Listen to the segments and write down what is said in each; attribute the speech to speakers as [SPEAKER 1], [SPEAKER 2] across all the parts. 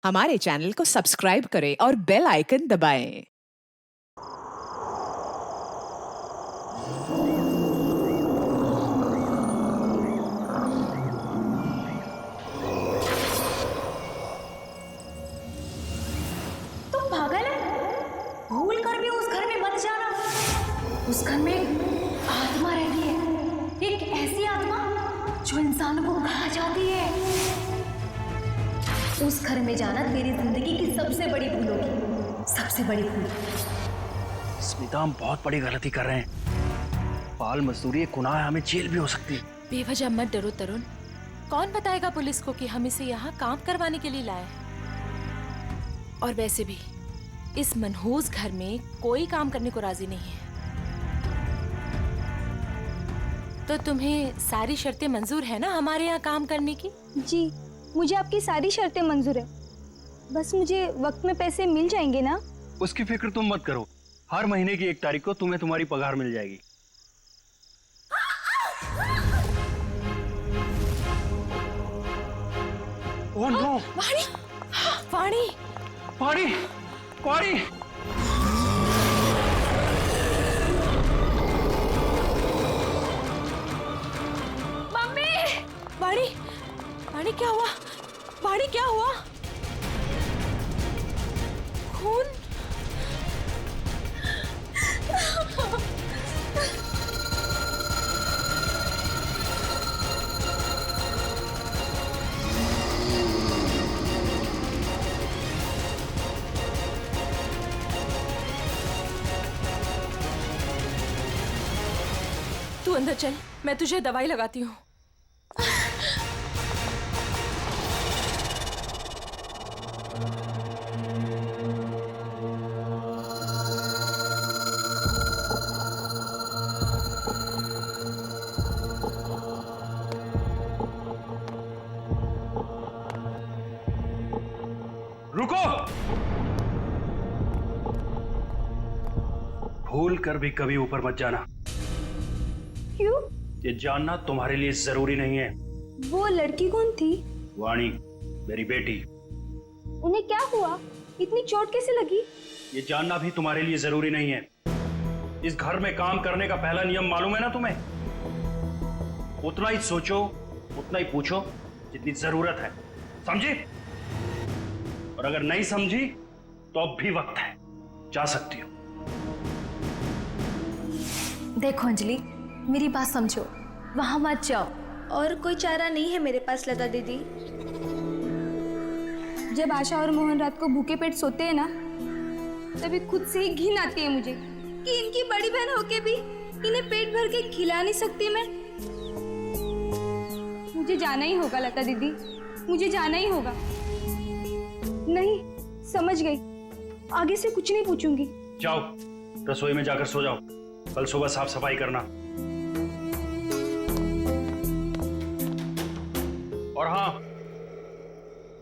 [SPEAKER 1] हमारे चैनल को सब्सक्राइब करें और बेल आइकन दबाएं।
[SPEAKER 2] तुम पागल है? भूल कर भी उस घर में मत जाना। उस घर में एक आत्मा रहती है, एक ऐसी आत्मा जो इंसानों को खा जाती है। उस घर में जाना तेरी जिंदगी की सबसे बड़ी भूल होगी, सबसे बड़ी भूल।
[SPEAKER 3] स्मिता, हम बहुत बड़ी गलती कर रहे हैं। बाल मजदूरी एक गुनाह है, हमें जेल भी हो सकती है।
[SPEAKER 4] बेवजह मत डरो तरुण। कौन बताएगा पुलिस को कि हम इसे यहाँ काम करवाने के लिए लाए हैं? और वैसे भी इस मनहूस घर में कोई काम करने को राजी नहीं है। तो तुम्हें सारी शर्तें मंजूर है ना हमारे यहाँ काम करने की?
[SPEAKER 5] जी, मुझे आपकी सारी शर्तें मंजूर है। बस मुझे वक्त में पैसे मिल जाएंगे ना?
[SPEAKER 3] उसकी फिक्र तुम मत करो। हर महीने की 1 तारीख को तुम्हें तुम्हारी पगार मिल जाएगी। Oh no!
[SPEAKER 4] वाणी! वाणी!
[SPEAKER 3] वाणी! वाणी!
[SPEAKER 4] मम्मी! वाणी! वाणी क्या हुआ? वाणी क्या हुआ? खून? तू अंदर चल, मैं तुझे दवाई लगाती हूँ।
[SPEAKER 3] रुको! भूल कर भी कभी ऊपर मत जाना।
[SPEAKER 5] क्यों?
[SPEAKER 3] ये जानना तुम्हारे लिए जरूरी नहीं है।
[SPEAKER 5] वो लड़की कौन थी?
[SPEAKER 3] वाणी, मेरी बेटी।
[SPEAKER 5] उन्हें क्या हुआ? इतनी चोट कैसे लगी?
[SPEAKER 3] ये जानना भी तुम्हारे लिए जरूरी नहीं है। इस घर में काम करने का पहला नियम मालूम है ना तुम्हें? उतना ही सोचो, उतना ही पूछो जितनी जरूरत है। समझी? और अगर नहीं समझी तो अब भी वक्त है, जा सकती हो।
[SPEAKER 2] देखो अंजलि, मेरी बात समझो, वहां मत जाओ।
[SPEAKER 5] और कोई चारा नहीं है मेरे पास लता दीदी। जब आशा और मोहन रात को भूखे पेट सोते हैं ना, तभी खुद से ही घिन आती है मुझे कि इनकी बड़ी बहन होके भी इन्हें पेट भर के खिला नहीं सकती मैं। मुझे जाना ही होगा लता दीदी, मुझे जाना ही होगा। नहीं, समझ गई, आगे से कुछ नहीं पूछूंगी।
[SPEAKER 3] जाओ, रसोई में जाकर सो जाओ। कल सुबह साफ सफाई करना। और हाँ,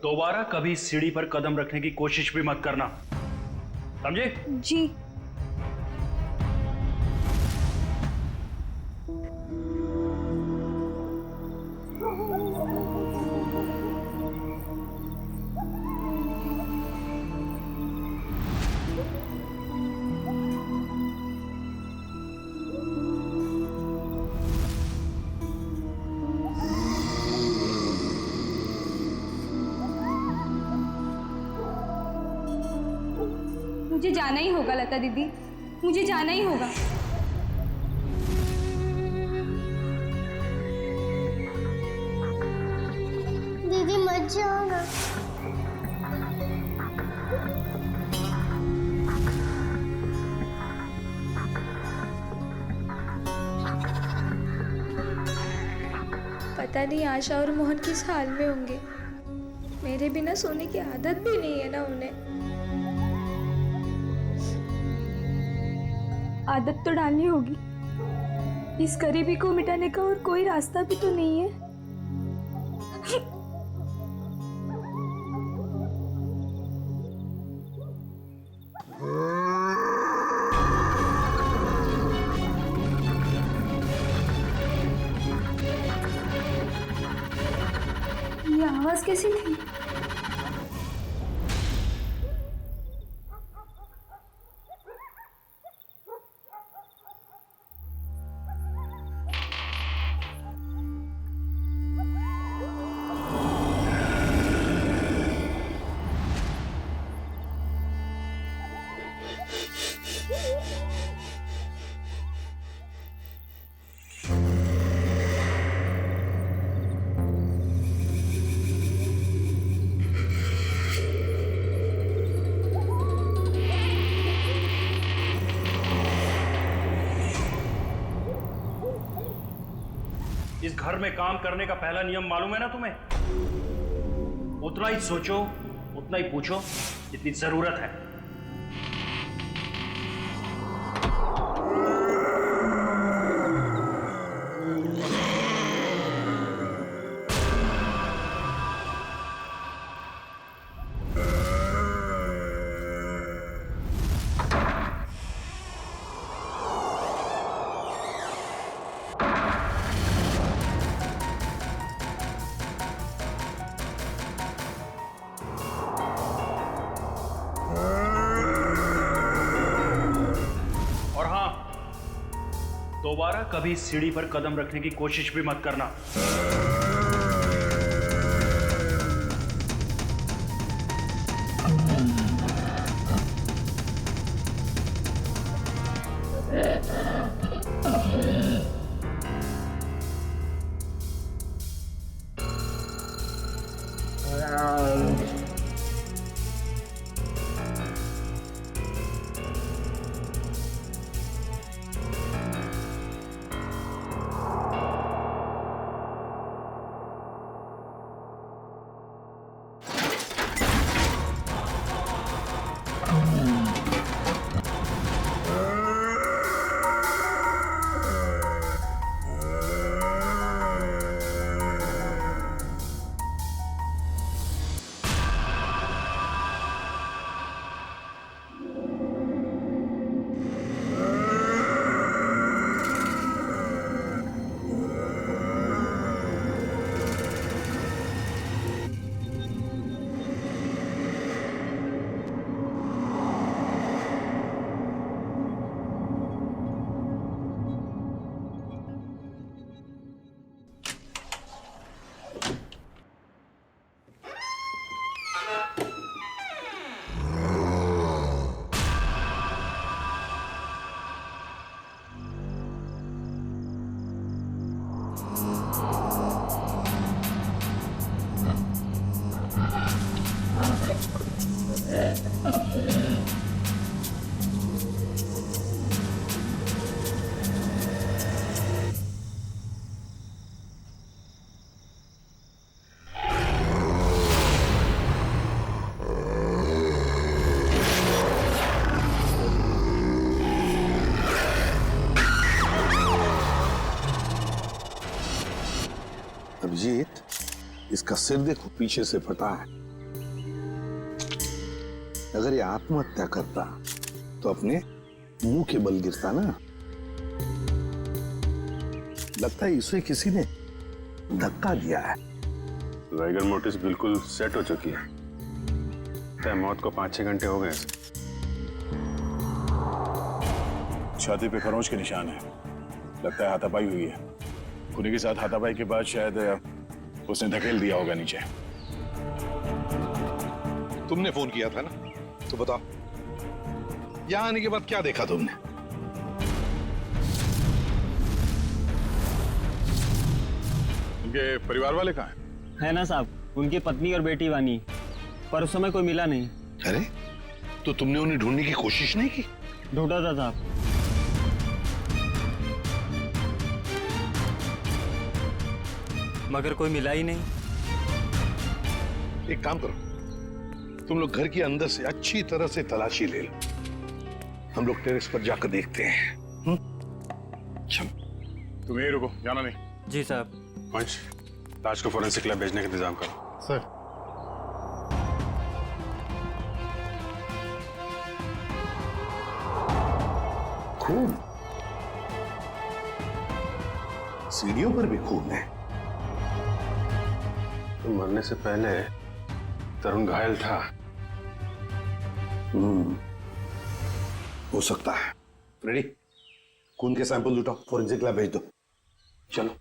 [SPEAKER 3] दोबारा कभी सीढ़ी पर कदम रखने की कोशिश भी मत करना, समझे?
[SPEAKER 5] जी। मुझे जाना ही होगा लता दीदी, मुझे जाना ही होगा।
[SPEAKER 6] दीदी मत जाओ ना।
[SPEAKER 5] पता नहीं आशा और मोहन किस हाल में होंगे। मेरे बिना सोने की आदत भी नहीं है ना उन्हें। आदत तो डालनी होगी। इस गरीबी को मिटाने का और कोई रास्ता भी तो नहीं है। आवाज कैसी थी?
[SPEAKER 3] घर में काम करने का पहला नियम मालूम है ना तुम्हें? उतना ही सोचो, उतना ही पूछो जितनी जरूरत है। और हाँ, दोबारा कभी सीढ़ी पर कदम रखने की कोशिश भी मत करना।
[SPEAKER 7] अभिजीत, इसका सिर देखो, पीछे से फटा है। अगर ये आत्महत्या करता तो अपने मुंह के बल गिरता ना। लगता है इसे किसी ने धक्का दिया है।
[SPEAKER 8] वाइगर मोटिस बिल्कुल सेट हो चुकी है। तय मौत को 5-6 घंटे हो गए।
[SPEAKER 9] छाती पे खरोंच के निशान है। लगता है हाथापाई हुई है। खूनी के साथ हाथापाई के बाद शायद उसने धकेल दिया होगा नीचे।
[SPEAKER 7] तुमने फोन किया था ना, तो बताओ यहां आने के बाद क्या देखा तुमने?
[SPEAKER 9] उनके परिवार वाले कहाँ हैं?
[SPEAKER 10] है ना साहब, उनकी पत्नी और बेटी वानी, पर उस समय कोई मिला नहीं।
[SPEAKER 7] अरे, तो तुमने उन्हें ढूंढने की कोशिश नहीं की?
[SPEAKER 10] ढूंढा था साहब। मगर कोई मिला ही नहीं।
[SPEAKER 7] एक काम करो, तुम लोग घर के अंदर से अच्छी तरह से तलाशी ले लो। हम लोग टेरेस पर जाकर देखते हैं। चलो।
[SPEAKER 9] तुम यहीं रुको, जाना नहीं।
[SPEAKER 10] जी साहब।
[SPEAKER 8] पंच, लाश को फोरेंसिक लैब भेजने का इंतजाम करो।
[SPEAKER 9] सर।
[SPEAKER 7] खून, सीढ़ियों पर भी खून है।
[SPEAKER 8] तो मरने से पहले तरुण घायल था।
[SPEAKER 7] हो सकता है। रेडी, खून के सैंपल उठाओ, फोरेंसिक लैब भेज दो। चलो।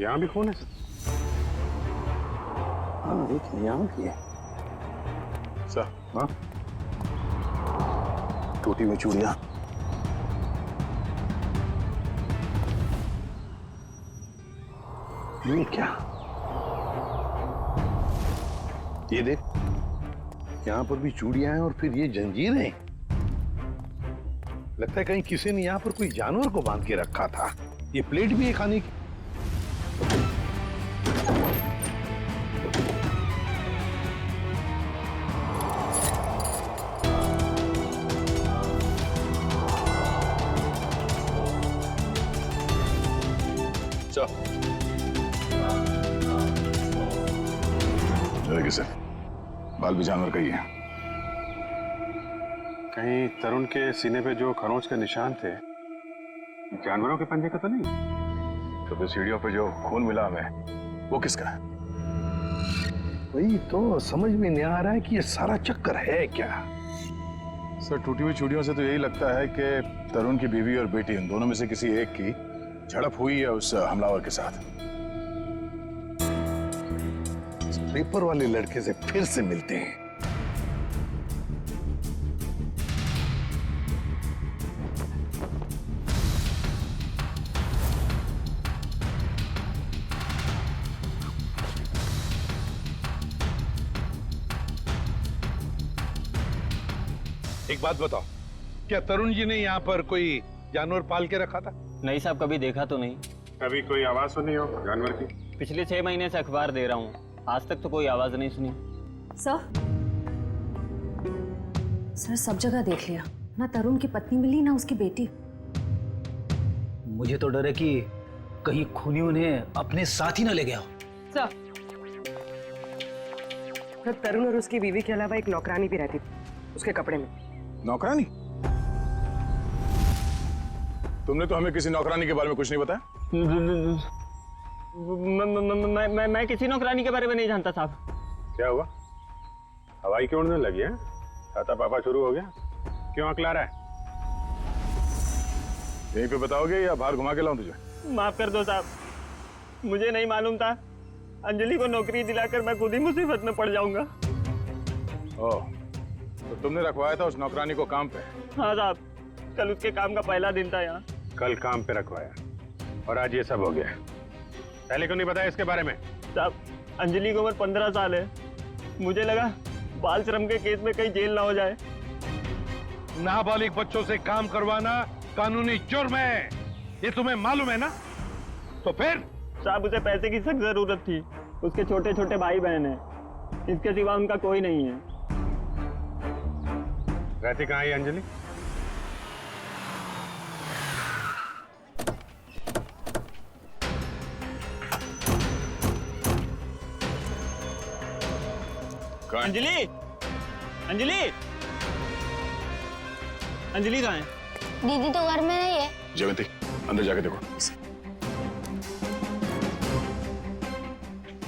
[SPEAKER 8] यहाँ भी खून है?
[SPEAKER 7] हाँ, देखिए यहाँ भी है।
[SPEAKER 9] सर।
[SPEAKER 7] हाँ, टूटी हुई चूड़ियां। ये क्या? ये देख, यहाँ पर भी चूड़ियां हैं और फिर ये जंजीरें। लगता है कहीं किसी ने यहाँ पर कोई जानवर को बांध के रखा था। ये प्लेट भी है खाने की।
[SPEAKER 9] किसे बाल भी जानवर का ही है।
[SPEAKER 8] कहीं तरुण के सीने पे जो खरोंच के निशान थे जानवरों के पंजे का तो नहीं?
[SPEAKER 9] तो फिर सीढ़ियों पे जो खून मिला हमें वो किसका है?
[SPEAKER 7] वही तो समझ में नहीं आ रहा है कि ये सारा चक्कर है क्या।
[SPEAKER 9] सर टूटी हुई चूड़ियों से तो यही लगता है कि तरुण की बीवी और बेटी उन दोनों में से किसी एक की झड़प हुई है उस हमलावर के साथ।
[SPEAKER 7] पेपर वाले लड़के से फिर से मिलते हैं। एक बात बताओ, क्या तरुण जी ने यहाँ पर कोई जानवर पाल के रखा था?
[SPEAKER 10] नहीं साहब, कभी देखा तो नहीं।
[SPEAKER 8] कभी कोई आवाज सुनी हो जानवर की?
[SPEAKER 10] पिछले 6 महीने से अखबार दे रहा हूँ, आज तक तो कोई आवाज नहीं सुनी।
[SPEAKER 2] सर सब जगह देख लिया, ना तरुण की पत्नी मिली ना उसकी बेटी।
[SPEAKER 11] मुझे तो डर है कि कहीं खूनी उन्हें अपने साथ ही न ले गया।
[SPEAKER 12] सर तरुण और उसकी बीवी के अलावा एक नौकरानी भी रहती थी उसके कपड़े में।
[SPEAKER 9] नौकरानी? तुमने तो हमें किसी नौकरानी के बारे में कुछ नहीं बताया।
[SPEAKER 10] मैं किसी नौकरानी के बारे में नहीं जानता साहब।
[SPEAKER 8] क्या हुआ? हवाई क्यों उड़ने लगी है? छाता पापा शुरू हो गया? क्यों अकला रहा है?
[SPEAKER 9] यहीं पे बताओगे या बाहर घुमा के लाऊं तुझे?
[SPEAKER 10] माफ कर दो साहब, मुझे नहीं मालूम था। अंजलि को नौकरी दिलाकर मैं खुद ही मुसीबत में पड़ जाऊंगा।
[SPEAKER 9] ओह, तो तुमने रखवाया था उस नौकरानी को काम पे?
[SPEAKER 10] हाँ साहब, कल उसके काम का पहला दिन था यहाँ।
[SPEAKER 8] कल काम पे रखवाया और आज ये सब हो गया। पहले क्यों नहीं बताया इसके बारे में?
[SPEAKER 10] साहब अंजलि की उम्र 15 साल है, मुझे लगा बाल श्रम के केस में कहीं जेल ना हो जाए।
[SPEAKER 7] नाबालिग बच्चों से काम करवाना कानूनी जुर्म है, ये तुम्हें मालूम है ना? तो फिर?
[SPEAKER 10] साहब उसे पैसे की सख्त जरूरत थी, उसके छोटे छोटे भाई बहन हैं, इसके सिवा उनका कोई नहीं है।
[SPEAKER 8] रहती कहाँ है अंजलि?
[SPEAKER 10] अंजलि, अंजलि, अंजलि कहाँ है?
[SPEAKER 6] दीदी तो घर में नहीं है।
[SPEAKER 9] जयवंती अंदर जाके देखो।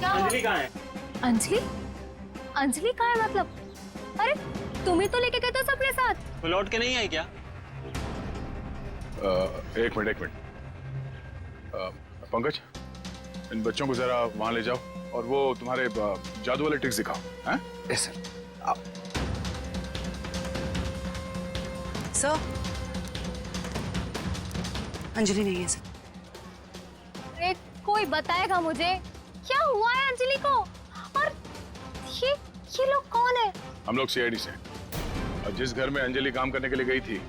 [SPEAKER 10] अंजलि कहाँ है?
[SPEAKER 5] अंजलि? अंजलि कहाँ है मतलब? अरे तुम्हें तो लेके गए थे सबके साथ।
[SPEAKER 10] वो लौट के नहीं आई क्या?
[SPEAKER 9] एक मिनट पंकज, इन बच्चों को जरा वहां ले जाओ और वो तुम्हारे जादू वाले ट्रिक्स दिखाओ। हैं?
[SPEAKER 11] Yes sir.
[SPEAKER 12] सर अंजलि नहीं है सर।
[SPEAKER 5] अरे कोई बताएगा मुझे क्या हुआ है अंजलि को? और ये लोग कौन है?
[SPEAKER 9] हम लोग सीआईडी से। और जिस घर में अंजलि काम करने के लिए गई थी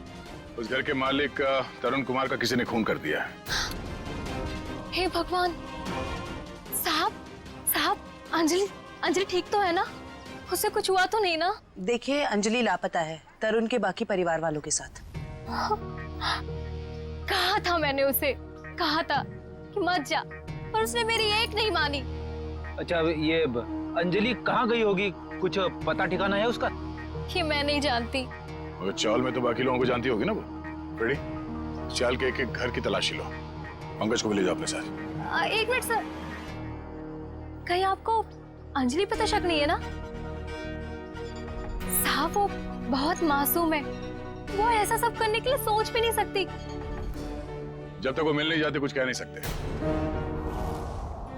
[SPEAKER 9] उस घर के मालिक तरुण कुमार का किसी ने खून कर दिया है।
[SPEAKER 5] हे भगवान! साहब अंजलि ठीक तो है ना? उसे कुछ हुआ तो नहीं ना?
[SPEAKER 12] देखिए अंजलि लापता है तरुण के बाकी परिवार वालों के साथ।
[SPEAKER 5] कहा था मैंने उसे, कहा था कि मत जा, पर उसने मेरी एक नहीं मानी।
[SPEAKER 11] अच्छा ये अंजलि कहाँ गई होगी, कुछ पता ठिकाना है उसका?
[SPEAKER 5] ये मैं नहीं जानती।
[SPEAKER 9] और चाल में तो बाकी लोगों को जानती होगी ना वो। रेडी? चाल के एक घर की तलाशी लो। पंकज को भी ले जाओ अपने साथ।
[SPEAKER 5] एक मिनट सर, कहीं आपको अंजलि पे तो शक नहीं है ना? साहब वो बहुत मासूम है, वो ऐसा सब करने के लिए सोच भी नहीं सकती।
[SPEAKER 9] जब तक वो मिल नहीं जाते कुछ कह नहीं सकते।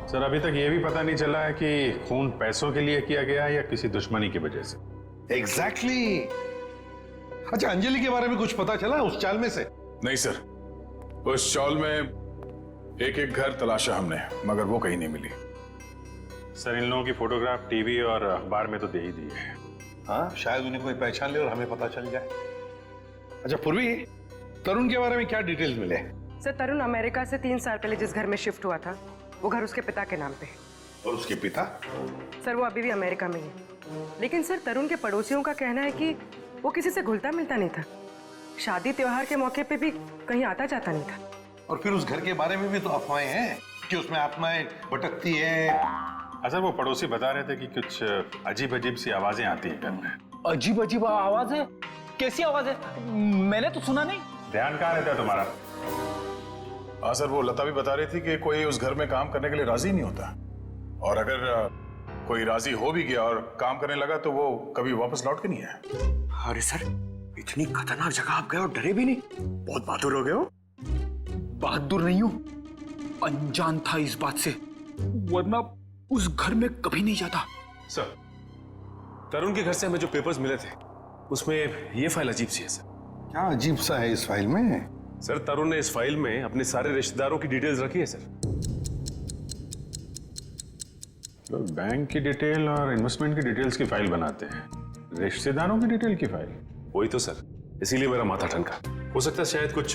[SPEAKER 8] सर अभी तक ये भी पता नहीं चला है कि खून पैसों के लिए किया गया है या किसी दुश्मनी की वजह से।
[SPEAKER 7] एग्जैक्टली। अच्छा अंजलि के बारे में कुछ पता चला उस चाल में से?
[SPEAKER 9] नहीं सर, उस चाल में एक एक घर तलाशा हमने मगर वो कहीं नहीं मिली।
[SPEAKER 8] सर इन लोगों की फोटोग्राफ टीवी और अखबार में तो दे ही दी है।
[SPEAKER 7] हाँ, शायद उन्हें कोई पहचान ले और हमें पता चल जाए। अच्छा पूर्वी, तरुण के बारे में क्या डिटेल्स मिले?
[SPEAKER 12] सर तरुण अमेरिका से 3 साल पहले जिस घर में शिफ्ट हुआ था वो घर उसके पिता के नाम पे है।
[SPEAKER 7] और उसके पिता?
[SPEAKER 12] सर वो अभी भी अमेरिका में ही है। लेकिन सर तरुण के पड़ोसियों का कहना है कि वो किसी से घुलता मिलता नहीं था। शादी त्योहार के मौके पे भी कहीं आता जाता नहीं था।
[SPEAKER 7] और फिर उस घर के बारे में भी तो अफवाहें हैं कि उसमें आत्माएं भटकती है।
[SPEAKER 8] असल वो पड़ोसी बता रहे थे कि कुछ अजीब अजीब सी आवाजें आती हैं घर में।
[SPEAKER 11] अजीब अजीब आवाज है? कैसी आवाज है? मैंने तो सुना नहीं।
[SPEAKER 8] ध्यान कहाँ रहता है तुम्हारा?
[SPEAKER 9] हाँ सर, वो लता भी बता रही थी कि कोई उस घर में काम करने के लिए राजी नहीं होता, और अगर कोई राजी हो भी गया और काम करने लगा तो वो कभी वापस लौट के नहीं आया।
[SPEAKER 3] अरे सर, इतनी खतरनाक जगह आप गए और डरे भी नहीं? बहुत बहादुर हो गए हो।
[SPEAKER 11] बहादुर नहीं हूं, अनजान था इस बात से, वरना उस घर में कभी नहीं जाता।
[SPEAKER 13] सर, तरुण के घर से हमें जो पेपर्स मिले थे उसमें ये फाइल अजीब सी है सर।
[SPEAKER 7] क्या अजीब सा है इस फाइल में?
[SPEAKER 13] सर तरुण ने इस फाइल में अपने सारे रिश्तेदारों की डिटेल्स रखी है सर।
[SPEAKER 8] तो बैंक की डिटेल और इन्वेस्टमेंट की डिटेल्स की फाइल बनाते हैं, रिश्तेदारों की डिटेल की फाइल?
[SPEAKER 13] वही तो सर, इसीलिए मेरा माथा ठनका। हो सकता है शायद कुछ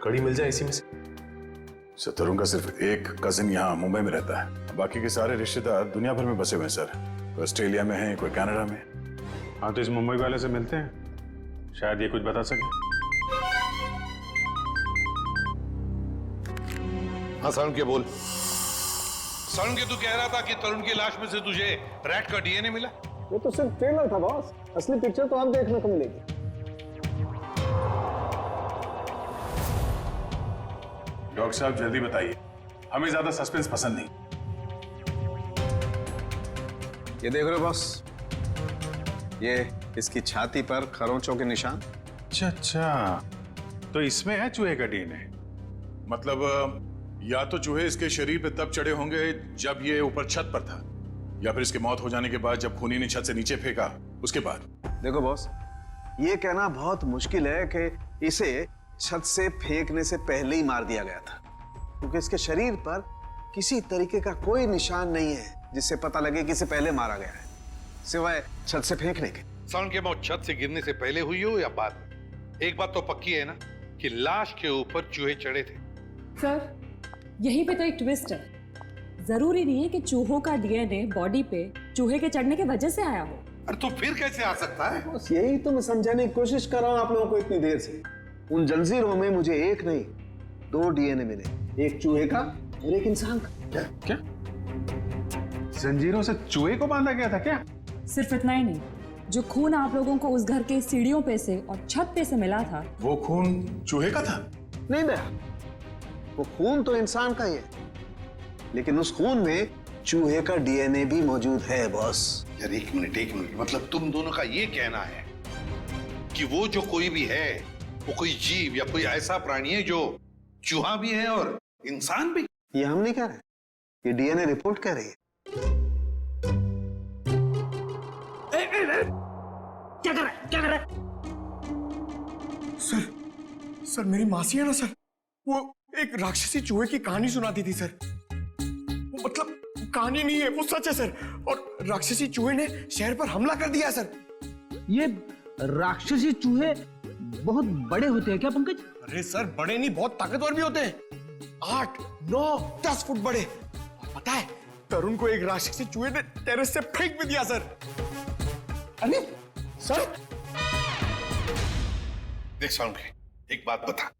[SPEAKER 13] कड़ी मिल जाए इसी में से।
[SPEAKER 9] सर तरुण का सिर्फ एक कजिन यहाँ मुंबई में रहता है, बाकी के सारे रिश्तेदार दुनिया भर में बसे हुए हैं सर। कोई ऑस्ट्रेलिया में है, कोई कनाडा में।
[SPEAKER 8] हाँ तो इस मुंबई वाले से मिलते हैं, शायद ये कुछ बता सके।
[SPEAKER 7] हाँ सारुण के बोल। सारुण के तू कह रहा था कि तरुण की लाश में से तुझे रैट का डीएनए मिला?
[SPEAKER 10] वो तो सिर्फ ट्रेलर था बॉस, असली पिक्चर तो आप देखने को मिलेगी।
[SPEAKER 9] डॉक्टर साहब जल्दी बताइए, हमें ज्यादा सस्पेंस पसंद नहीं।
[SPEAKER 14] ये देख रहे हो बॉस, ये इसकी छाती पर खरोंचों के निशान।
[SPEAKER 8] अच्छा, तो इसमें है चूहे का डीएनए?
[SPEAKER 9] मतलब या तो चूहे इसके शरीर पे तब चढ़े होंगे जब ये ऊपर छत पर था, या फिर इसकी मौत हो जाने के बाद जब खूनी ने छत से नीचे फेंका उसके बाद।
[SPEAKER 14] देखो बॉस, ये कहना बहुत मुश्किल है कि इसे छत से फेंकने से पहले ही मार दिया गया था, क्योंकि इसके शरीर पर किसी तरीके का कोई निशान नहीं है जिससे पता लगे कि इसे पहले मारा गया है, सिवाय छत से फेंकने के।
[SPEAKER 7] सारुण की मौत छत से गिरने से पहले हुई हो या बाद में? एक बात तो पक्की है ना कि लाश के ऊपर चूहे चढ़े थे।
[SPEAKER 15] सर यहीं पे तो एक ट्विस्ट है। जरूरी नहीं है कि चूहों का डीएनए बॉडी पे चूहे के चढ़ने की वजह से आया हो।
[SPEAKER 7] अरे तो फिर कैसे आ सकता है?
[SPEAKER 10] बस यही तो मैं समझाने की कोशिश कर रहा हूँ आप लोगों को इतनी देर से।
[SPEAKER 14] उन जंजीरों में मुझे एक नहीं 2 डीएनए मिले, एक चूहे का और एक इंसान का।
[SPEAKER 8] क्या क्या जंजीरों से चूहे को बांधा गया था क्या?
[SPEAKER 15] सिर्फ इतना ही नहीं, जो खून आप लोगों को उस घर के सीढ़ियों पे से और छत पे से मिला था,
[SPEAKER 9] वो खून चूहे का था?
[SPEAKER 14] नहीं दया, वो खून तो इंसान का ही है, लेकिन उस खून में चूहे का डीएनए भी मौजूद है बॉस।
[SPEAKER 7] यार एक मिनट, मतलब तुम दोनों का ये कहना है कि वो जो कोई भी है वो कोई जीव या कोई ऐसा प्राणी है जो चूहा भी है और इंसान भी?
[SPEAKER 14] ये हम नहीं कह रहे, ये डीएनए रिपोर्ट कह रही है।
[SPEAKER 10] क्या कर रहा है? सर मेरी मासी है ना सर, वो एक राक्षसी चूहे की कहानी सुनाती थी सर। वो मतलब कहानी नहीं है, वो सच है सर। और राक्षसी चूहे ने शहर पर हमला कर दिया सर।
[SPEAKER 11] ये राक्षसी चूहे बहुत बड़े होते हैं क्या पंकज?
[SPEAKER 10] अरे सर बड़े नहीं, बहुत ताकतवर भी होते हैं। 8, 9, 10 फुट बड़े। और पता है तरुण को एक राक्षसी चूहे ने टेरेस से फेंक भी दिया सर। अरे सर
[SPEAKER 7] देख सारुण, एक बात बता,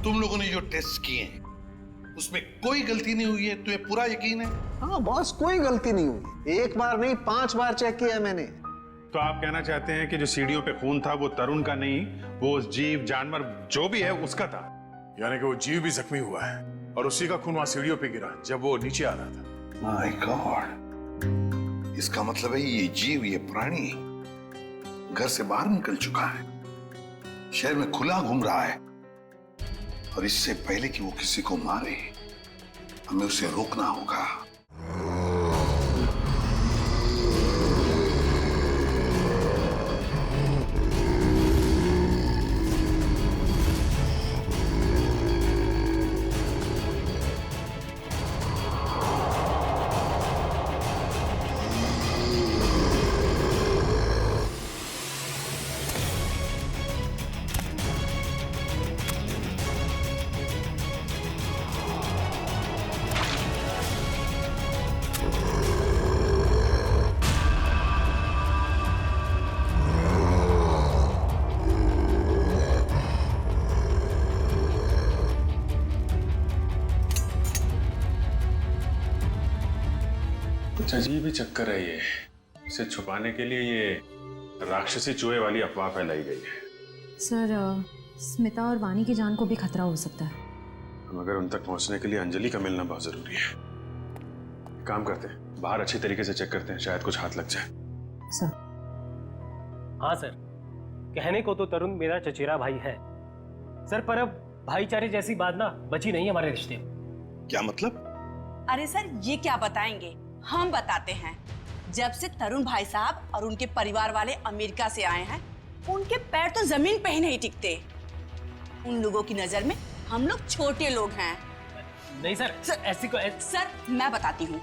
[SPEAKER 7] तुम लोगों ने जो टेस्ट किए हैं उसमें कोई गलती नहीं हुई है? तुम्हें पूरा यकीन है?
[SPEAKER 14] हाँ बॉस, कोई गलती नहीं हुई। 1 बार नहीं 5 बार चेक किया मैंने।
[SPEAKER 8] तो आप कहना चाहते हैं कि जो सीढ़ियों पे खून था वो तरुण का नहीं, वो जीव जानवर जो भी है उसका था?
[SPEAKER 9] यानी कि वो जीव भी जख्मी हुआ है और उसी का खून वहां सीढ़ियों पे गिरा जब वो नीचे आ रहा था।
[SPEAKER 7] माय गॉड, इसका मतलब है ये जीव, ये प्राणी घर से बाहर निकल चुका है, शहर में खुला घूम रहा है, और इससे पहले कि वो किसी को मारे हमें उसे रोकना होगा।
[SPEAKER 13] कुछ अजीब ही चक्कर है ये। इसे छुपाने के लिए ये राक्षसी चूहे वाली अफवाह फैलाई गई है।
[SPEAKER 15] सर स्मिता और वानी की जान को भी खतरा हो सकता है।
[SPEAKER 13] मगर उन तक पहुंचने के लिए अंजलि का मिलना बहुत जरूरी है। काम करते हैं, बाहर अच्छी तरीके से चेक करते हैं, शायद कुछ हाथ लग जाए।
[SPEAKER 15] सर।
[SPEAKER 16] हाँ सर, कहने को तो तरुण मेरा चचेरा भाई है सर, पर अब भाईचारे जैसी बात ना बची नहीं हमारे रिश्ते में।
[SPEAKER 7] क्या मतलब?
[SPEAKER 17] अरे सर ये क्या बताएंगे, हम बताते हैं। जब से तरुण भाई साहब और उनके परिवार वाले अमेरिका से आए हैं, उनके पैर तो जमीन पे ही नहीं टिकते। उन लोगों की नजर में हम लोग छोटे लोग हैं।
[SPEAKER 16] नहीं सर, ऐसी को
[SPEAKER 17] सर मैं बताती हूँ,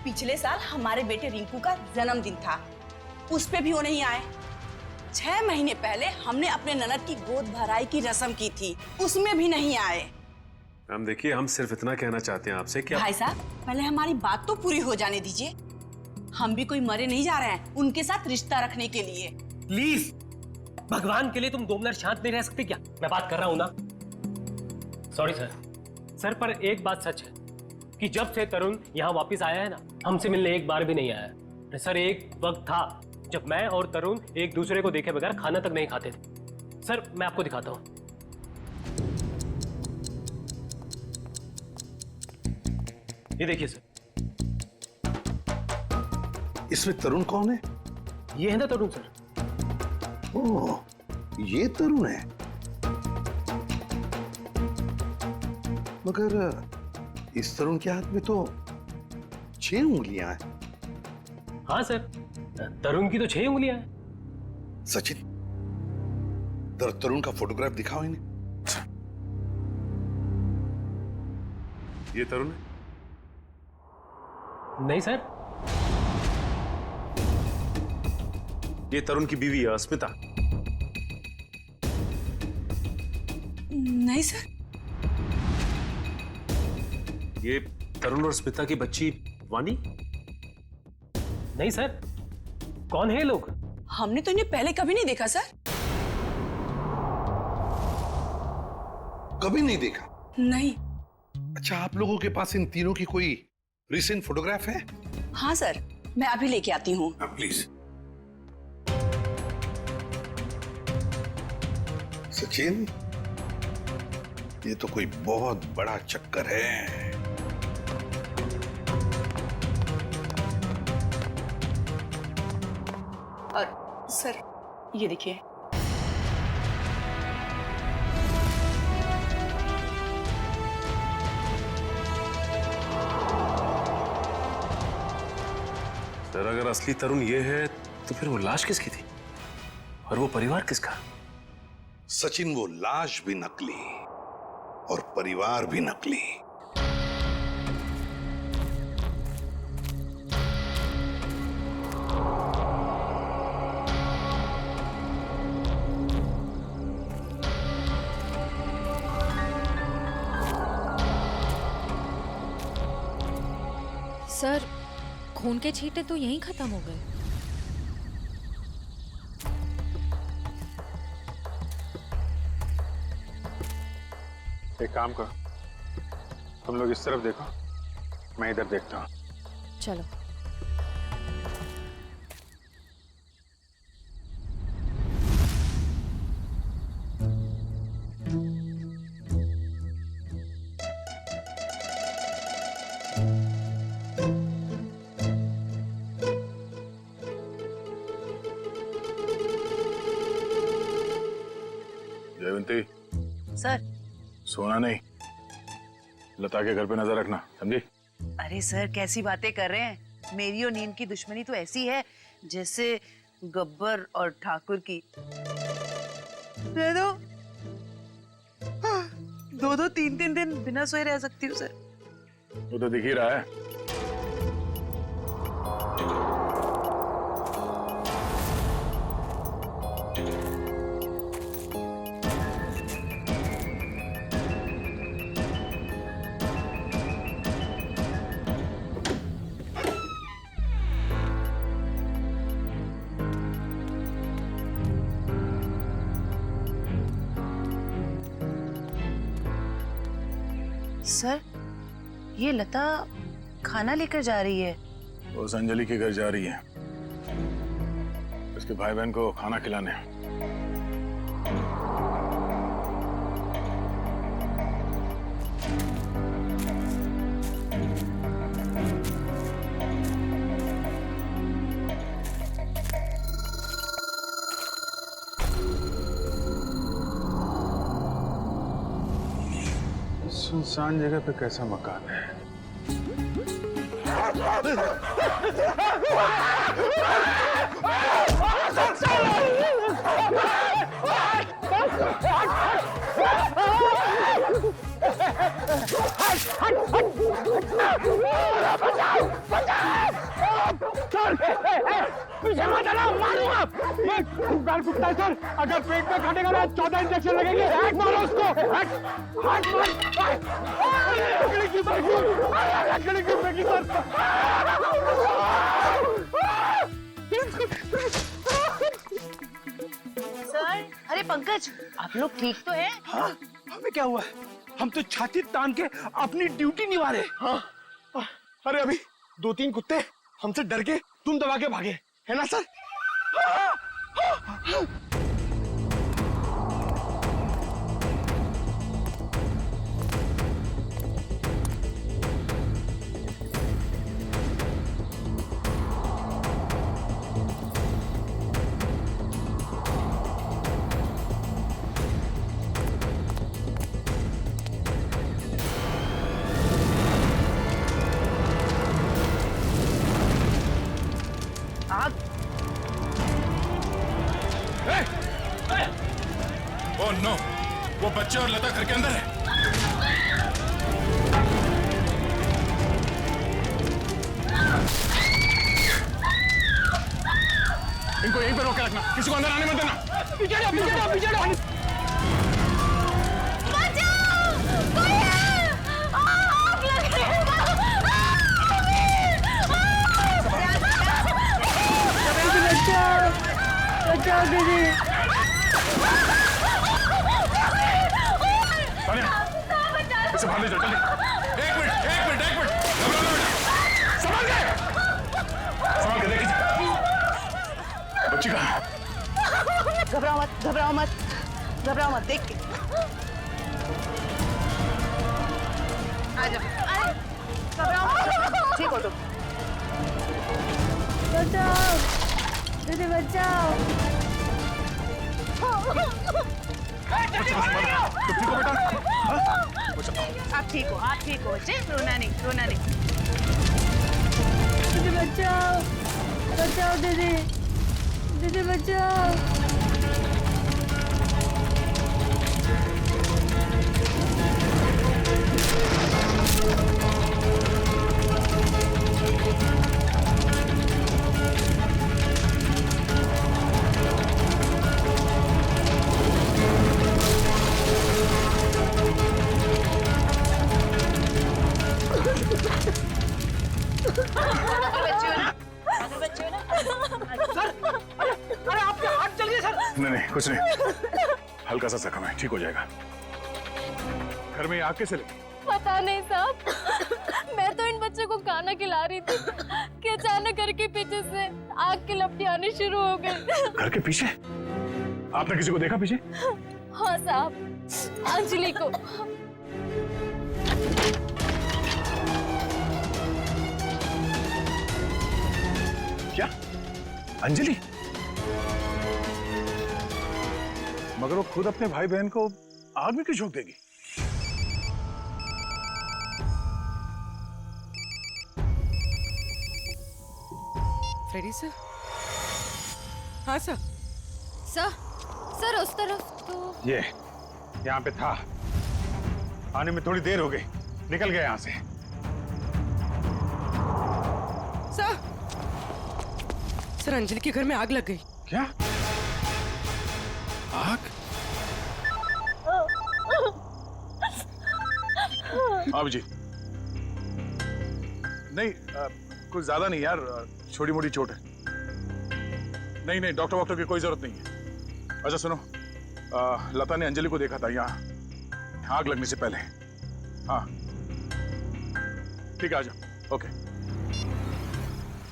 [SPEAKER 17] पिछले साल हमारे बेटे रिंकू का जन्मदिन था, उस पे भी वो नहीं आए। 6 महीने पहले हमने अपने ननद की गोद भराई की रस्म की थी, उसमें भी नहीं आए।
[SPEAKER 13] हम देखिए, हम सिर्फ इतना कहना चाहते हैं आपसे कि
[SPEAKER 17] भाई साहब पहले हमारी बात तो पूरी हो जाने दीजिए। हम भी कोई मरे नहीं जा रहे हैं उनके साथ रिश्ता रखने के लिए।
[SPEAKER 16] प्लीज भगवान के लिए तुम 2 मिनट शांत नहीं रह सकते क्या? मैं बात कर रहा हूँ ना। सॉरी सर, पर एक बात सच है कि जब से तरुण यहाँ वापस आया है ना, हमसे मिलने एक बार भी नहीं आया है। सर एक वक्त था जब मैं और तरुण एक दूसरे को देखे बगैर खाना तक नहीं खाते थे। सर मैं आपको दिखाता हूँ, ये देखिए सर।
[SPEAKER 7] इसमें तरुण कौन है?
[SPEAKER 16] ये है ना तरुण सर।
[SPEAKER 7] ओह, ये तरुण है। मगर इस तरुण के हाथ में तो 6 उंगलियां हैं।
[SPEAKER 16] हाँ सर, तरुण की तो 6 उंगलियां हैं।
[SPEAKER 7] सचिन, तरुण का फोटोग्राफ दिखाओ इन्हें।
[SPEAKER 13] ये तरुण है?
[SPEAKER 16] नहीं सर,
[SPEAKER 13] ये तरुण की बीवी है स्मिता।
[SPEAKER 17] नहीं सर।
[SPEAKER 13] ये तरुण और स्मिता की बच्ची वानी?
[SPEAKER 16] नहीं सर, कौन है ये लोग?
[SPEAKER 17] हमने तो इन्हें पहले कभी नहीं देखा सर।
[SPEAKER 7] कभी नहीं देखा?
[SPEAKER 17] नहीं।
[SPEAKER 7] अच्छा, आप लोगों के पास इन तीनों की कोई रिसेंट फोटोग्राफ है?
[SPEAKER 17] हाँ सर, मैं अभी लेके आती हूँ।
[SPEAKER 7] प्लीज। सचिन, ये तो कोई बहुत बड़ा चक्कर है।
[SPEAKER 17] और सर ये देखिए।
[SPEAKER 13] सर अगर असली तरुण ये है तो फिर वो लाश किसकी थी और वो परिवार किसका?
[SPEAKER 7] सचिन, वो लाश भी नकली और परिवार भी नकली।
[SPEAKER 4] सर खून के छींटे तो यहीं खत्म हो गए।
[SPEAKER 8] एक काम करो, तुम लोग इस तरफ देखो, मैं इधर देखता हूँ।
[SPEAKER 4] चलो।
[SPEAKER 9] जयवंती,
[SPEAKER 18] सर।
[SPEAKER 9] सोना नहीं, लता के घर पे नजर रखना, समझी?
[SPEAKER 18] अरे सर कैसी बातें कर रहे हैं, मेरी और नीम की दुश्मनी तो ऐसी है जैसे गब्बर और ठाकुर की। दे दो, 2-2, 3-3 दिन बिना सोए रह सकती हूँ सर।
[SPEAKER 9] वो तो दिख ही रहा है।
[SPEAKER 18] सर ये लता खाना लेकर जा रही है,
[SPEAKER 9] उस अंजलि के घर जा रही है, उसके भाई बहन को खाना खिलाने। सुनसान जगह पे कैसा मकान है?
[SPEAKER 19] पीछे मत हटाओ, मारूंगा। ये गाल कुत्ता है सर, अगर पेट में काटेगा ना 14 इंजेक्शन लगेंगे। मारो उसको। लकड़ी की बैगी सर।
[SPEAKER 18] सर, अरे पंकज, आप लोग ठीक तो हैं?
[SPEAKER 19] हाँ, हमें क्या हुआ है? हम तो छाती तान के अपनी ड्यूटी निभा रहे। हाँ, अरे अभी 2-3 कुत्ते हमसे डर के तुम दबा के भागे, है ना सर?
[SPEAKER 9] ओह नो, वो बच्चे और लता घर के अंदर है। इनको यहीं पर रोके रखना, किसी को अंदर आने मत देना।
[SPEAKER 19] पीछे जाओ। बचाओ दीदी।
[SPEAKER 9] इसे बाहर ले जाओ, जल्दी। एक मिनट। संभाल के देखिए। बच्ची कहाँ?
[SPEAKER 17] घबराओ मत, देख के। आ जाओ, घबराओ मत, ठीक हो तुम।
[SPEAKER 5] बचाओ दीदी, बचाओ।
[SPEAKER 17] आप ठीक हो बच्चे, रोना नहीं।
[SPEAKER 5] दीदी बचाओ दीदी बचाओ।
[SPEAKER 9] नहीं, कुछ नहीं, हल्का सा जख्म है, ठीक हो जाएगा। घर में आग कैसे लगी?
[SPEAKER 5] पता नहीं साहब, मैं तो इन बच्चों को खाना खिला रही थी कि अचानक घर के पीछे से आग की लपटें आनी शुरू हो गई।
[SPEAKER 9] घर के पीछे? आपने किसी को देखा पीछे?
[SPEAKER 5] हाँ साहब, अंजलि को।
[SPEAKER 9] क्या? अंजलि? मगर वो खुद अपने भाई बहन को आग में क्यों झोंक देगी?
[SPEAKER 12] Freddy sir? हाँ सर।
[SPEAKER 5] सर उस तरफ तो
[SPEAKER 9] ये यहाँ पे था, आने में थोड़ी देर हो गई, निकल गया यहाँ से।
[SPEAKER 12] सर, अंजलि के घर में आग लग गई।
[SPEAKER 9] क्या? आग? अभिजीत, नहीं कुछ ज्यादा नहीं यार, छोटी मोटी चोट है। नहीं, डॉक्टर की कोई जरूरत नहीं है। अच्छा सुनो, लता ने अंजलि को देखा था यहाँ आग लगने से पहले। हाँ ठीक है, आ जाओ। ओके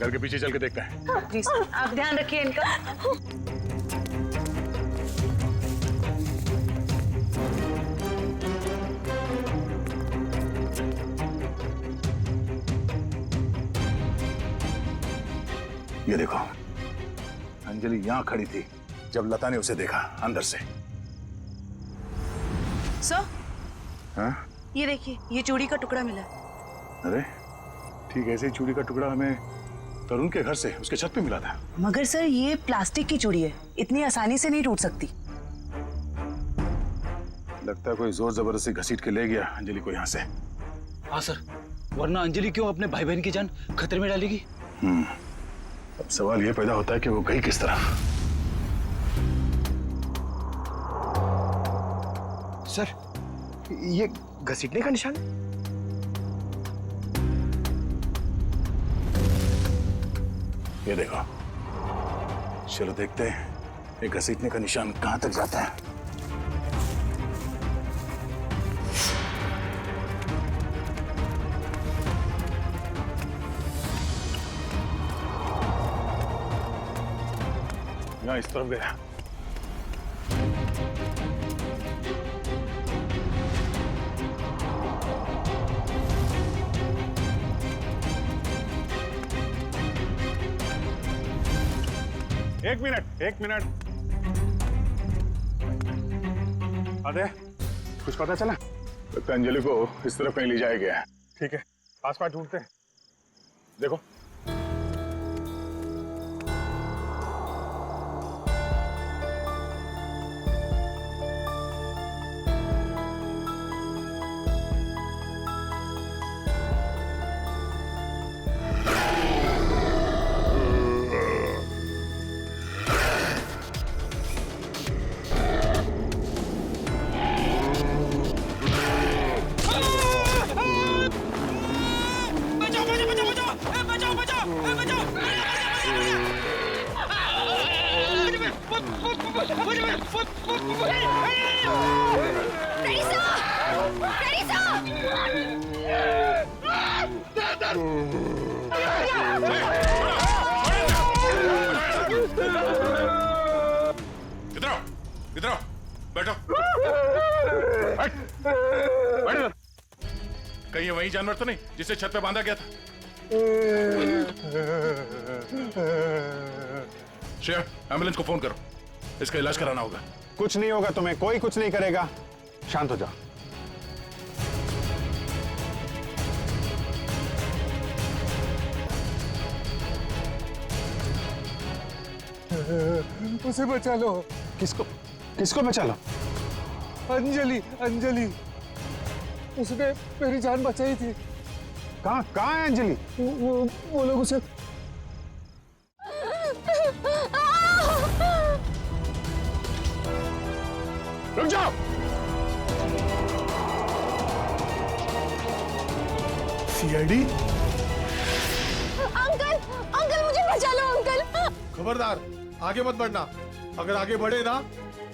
[SPEAKER 9] घर के पीछे चल के देखते हैं।
[SPEAKER 17] जी सर, आप ध्यान रखिए इनका।
[SPEAKER 9] ये देखो, अंजलि यहां खड़ी थी जब लता ने उसे देखा अंदर से।
[SPEAKER 17] सर,
[SPEAKER 9] हाँ?
[SPEAKER 17] ये देखिए, ये चूड़ी का टुकड़ा मिला।
[SPEAKER 9] अरे ठीक ऐसे ही चूड़ी का टुकड़ा हमें तरुण के घर से उसके छत पे मिला था।
[SPEAKER 17] मगर सर, ये प्लास्टिक की चूड़ी है, इतनी आसानी से नहीं टूट सकती।
[SPEAKER 9] लगता है कोई जोर जबरदस्ती घसीट के ले गया अंजलि को यहाँ से।
[SPEAKER 11] हाँ सर, वरना अंजलि क्यों अपने भाई बहन की जान खतरे में डालेगी?
[SPEAKER 9] अब सवाल ये पैदा होता है कि वो गई किस तरह।
[SPEAKER 10] सर, ये घसीटने का निशान?
[SPEAKER 9] ये देखो, चलो देखते हैं ये घसीटने का निशान कहां तक जाता है। यहाँ इस तरफ गया। एक मिनट। अरे कुछ पता चला? लगता है अंजलि को इस तरफ कहीं ले जाया गया है। ठीक है, आसपास ढूंढते हैं। देखो, इधर आओ, बैठो। बैठ। कहीं ये वही जानवर तो नहीं जिसे छत पे बांधा गया था? श्रेया, एम्बुलेंस को फोन करो, इसका इलाज कराना होगा।
[SPEAKER 8] कुछ नहीं होगा तुम्हें, कोई कुछ नहीं करेगा, शांत हो जाओ।
[SPEAKER 19] उसे बचा लो।
[SPEAKER 8] किसको बचा लो?
[SPEAKER 19] अंजलि, उसने मेरी जान बचाई थी।
[SPEAKER 8] कहाँ है अंजलि?
[SPEAKER 19] वो लोग उसे
[SPEAKER 9] रुक जाओ।
[SPEAKER 19] सीआईडी?
[SPEAKER 5] अंकल मुझे बचा लो अंकल।
[SPEAKER 19] खबरदार, आगे मत बढ़ना। अगर आगे बढ़े ना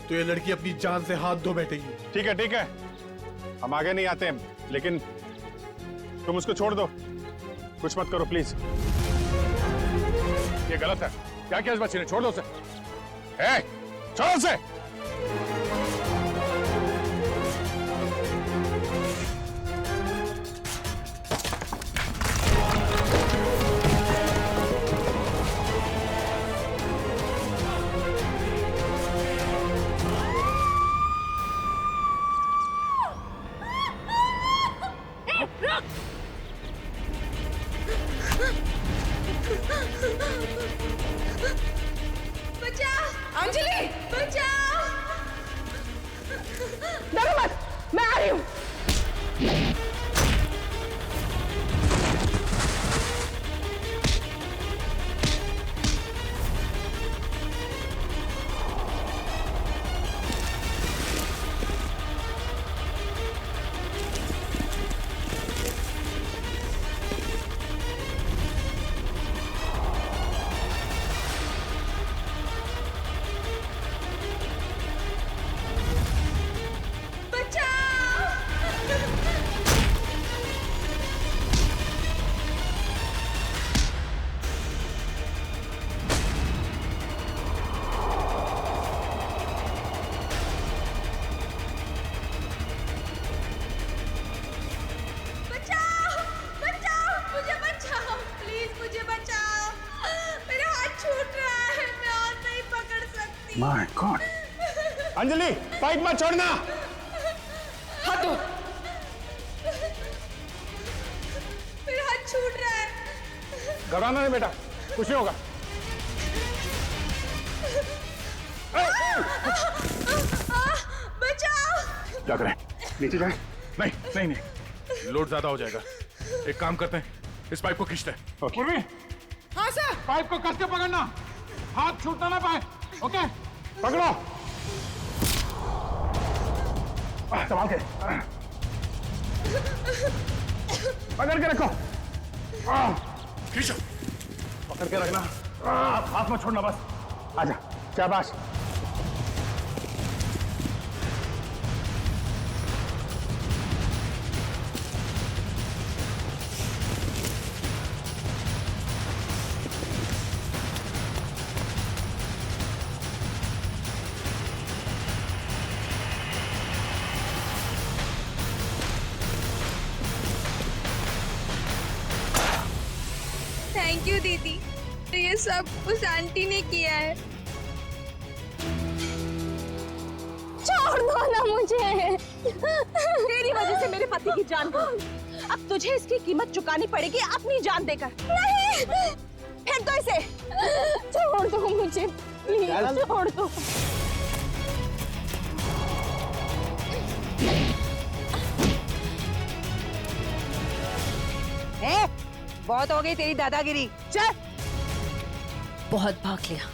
[SPEAKER 19] तो ये लड़की अपनी जान से हाथ धो बैठेगी।
[SPEAKER 8] ठीक है, हम आगे नहीं आते, लेकिन तुम उसको छोड़ दो, कुछ मत करो प्लीज।
[SPEAKER 9] ये गलत है। क्या किया इस बच्चे ने? छोड़ दो उसे। छोड़ो उसे।
[SPEAKER 5] बचा अंजलि, बचा।
[SPEAKER 19] अंजलि पाइप मत छोड़ना।
[SPEAKER 4] हाथ दो।
[SPEAKER 5] मेरा हाथ छूट रहा है।
[SPEAKER 19] घबराना नहीं बेटा, कुछ नहीं होगा।
[SPEAKER 5] बचाओ।
[SPEAKER 9] क्या करें? नीचे जाए? नहीं नहीं नहीं, लोड ज्यादा हो जाएगा। एक काम करते हैं, इस पाइप को खींचते हैं।
[SPEAKER 19] पूर्वी,
[SPEAKER 5] हाँ सर।
[SPEAKER 19] पाइप को कस के पकड़ना, हाथ छूटना ना पाए। ओके, पकड़ो। संभाल के, पकड़ के रखो।
[SPEAKER 9] खींचो।
[SPEAKER 19] पकड़ के रखना, हाथ मत छोड़ना बस। आजा, शाबाश।
[SPEAKER 5] थैंक यू दीदी, तो ये सब उस आंटी ने किया है।
[SPEAKER 4] छोड़ दो ना मुझे। तेरी वजह से मेरे पति की जान गई। अब तुझे इसकी कीमत चुकानी पड़ेगी अपनी जान देकर। नहीं, फेंक दो इसे। छोड़ दो मुझे, प्लीज छोड़ दो।
[SPEAKER 18] बहुत हो गई तेरी दादागिरी, चल।
[SPEAKER 20] बहुत भाग लिया,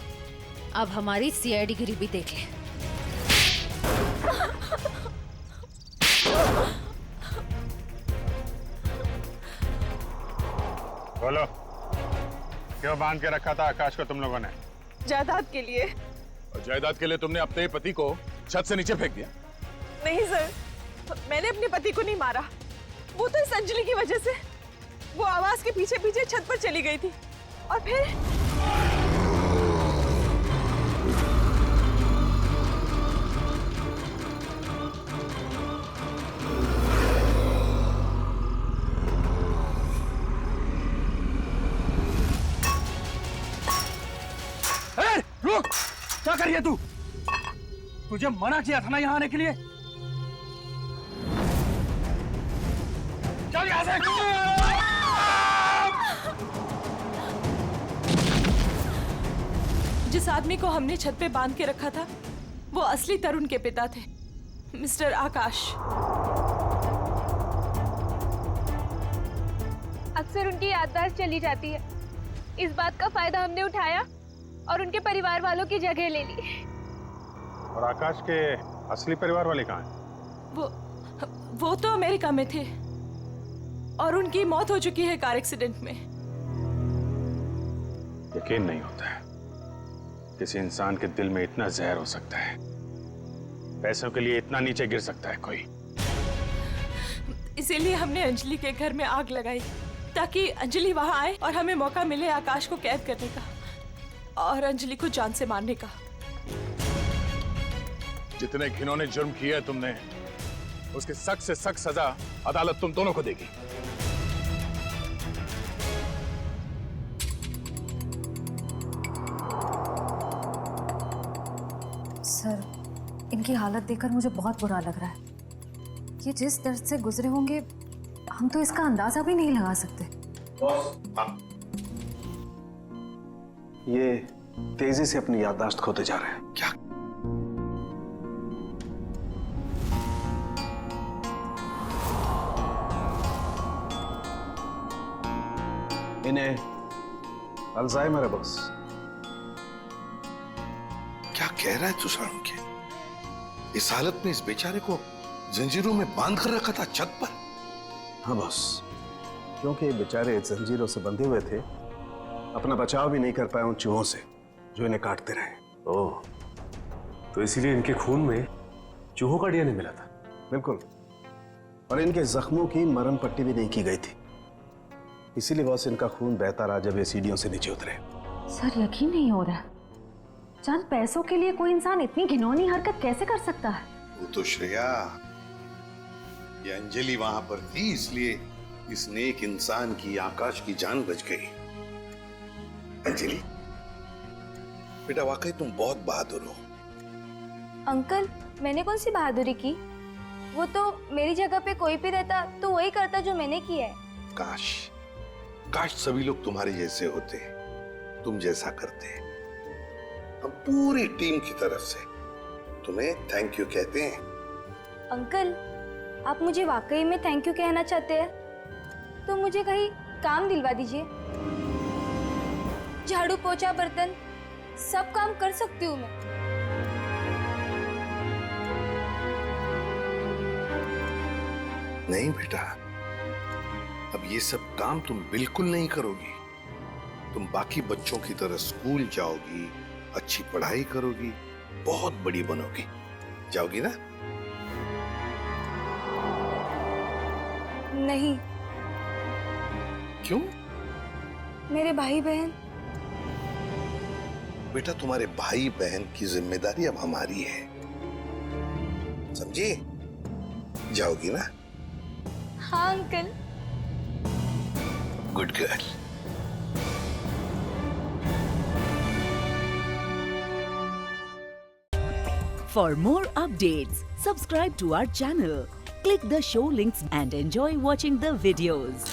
[SPEAKER 20] अब हमारी सीआईडी गिरी भी देख ले।
[SPEAKER 8] बोलो, क्यों बांध के रखा था आकाश को तुम लोगों ने?
[SPEAKER 4] जायदाद के लिए।
[SPEAKER 9] और जायदाद के लिए तुमने अपने पति को छत से नीचे फेंक दिया?
[SPEAKER 4] नहीं सर, मैंने अपने पति को नहीं मारा। वो तो इस अंजलि की वजह से वो आवाज के पीछे पीछे छत पर चली गई थी और फिर
[SPEAKER 3] रुक, क्या कर रही है तू? तुझे मना किया था ना यहाँ आने के लिए। चल यहाँ से।
[SPEAKER 4] जिस आदमी को हमने छत पे बांध के रखा था वो असली तरुण के पिता थे, मिस्टर आकाश।
[SPEAKER 5] अक्सर उनकी याददाश्त चली जाती है। इस बात का फायदा हमने उठाया और उनके परिवार वालों की जगह ले ली।
[SPEAKER 8] और आकाश के असली परिवार वाले कहाँ हैं?
[SPEAKER 4] वो तो अमेरिका में थे और उनकी मौत हो चुकी है कार एक्सीडेंट में।
[SPEAKER 8] यकीन नहीं होता है किसी इंसान के दिल में इतना जहर हो सकता है, पैसों के लिए इतना नीचे गिर सकता है कोई।
[SPEAKER 4] इसीलिए हमने अंजलि के घर में आग लगाई ताकि अंजलि वहां आए और हमें मौका मिले आकाश को कैद करने का और अंजलि को जान से मारने का।
[SPEAKER 9] जितने घिनौने जुर्म किए है तुमने, उसकी सख्त से सख्त सजा अदालत तुम दोनों को देगी।
[SPEAKER 2] सर, इनकी हालत देखकर मुझे बहुत बुरा लग रहा है। ये जिस दर्द से गुजरे होंगे हम तो इसका अंदाजा भी नहीं लगा सकते।
[SPEAKER 14] ये तेजी से अपनी याददाश्त खोते जा रहे हैं।
[SPEAKER 7] क्या?
[SPEAKER 14] इन्हें अल्जाइमर है बॉस।
[SPEAKER 7] क्या कह रहा है तू साळुंखे? इस हालत में इस बेचारे को जंजीरों में बांध कर रखा था छत पर?
[SPEAKER 14] हाँ बॉस, क्योंकि ये बेचारे जंजीरों से बंधे हुए थे, अपना बचाव भी नहीं कर पाए उन चूहों से जो इन्हें काटते रहे।
[SPEAKER 13] ओह, तो इसीलिए इनके खून में चूहों का डीएनए मिला था?
[SPEAKER 14] बिल्कुल, और इनके जख्मों की मरहम पट्टी भी नहीं की गई थी। इसीलिए बॉस इनका खून बहता रहा जब ये सीढ़ियों से नीचे उतरे।
[SPEAKER 2] सर, यकीन नहीं हो रहा, चंद पैसों के लिए कोई इंसान इतनी घिनौनी हरकत कैसे कर सकता है?
[SPEAKER 7] वो तो श्रेया, ये अंजलि वहां पर थी इसलिए इस नेक इंसान की, आकाश की जान बच गई। अंजलि बेटा, वाकई तुम बहुत बहादुर हो।
[SPEAKER 5] अंकल, मैंने कौन सी बहादुरी की? वो तो मेरी जगह पे कोई भी रहता तो वही करता जो मैंने किया है।
[SPEAKER 7] काश काश सभी लोग तुम्हारे जैसे होते, तुम जैसा करते। हम पूरी टीम की तरफ से तुम्हें थैंक यू कहते हैं।
[SPEAKER 5] अंकल, आप मुझे वाकई में थैंक यू कहना चाहते हैं तो मुझे कहीं काम दिलवा दीजिए। झाड़ू पोछा बर्तन सब काम कर सकती हूँ मैं।
[SPEAKER 7] नहीं बेटा, अब ये सब काम तुम बिल्कुल नहीं करोगी। तुम बाकी बच्चों की तरह स्कूल जाओगी, अच्छी पढ़ाई करोगी, बहुत बड़ी बनोगी। जाओगी ना?
[SPEAKER 5] नहीं।
[SPEAKER 7] क्यों?
[SPEAKER 5] मेरे भाई बहन।
[SPEAKER 7] बेटा, तुम्हारे भाई बहन की जिम्मेदारी अब हमारी है, समझी? जाओगी ना?
[SPEAKER 5] हाँ uncle.
[SPEAKER 7] Good girl.
[SPEAKER 1] For more updates, subscribe to our channel, click the show links and enjoy watching the videos.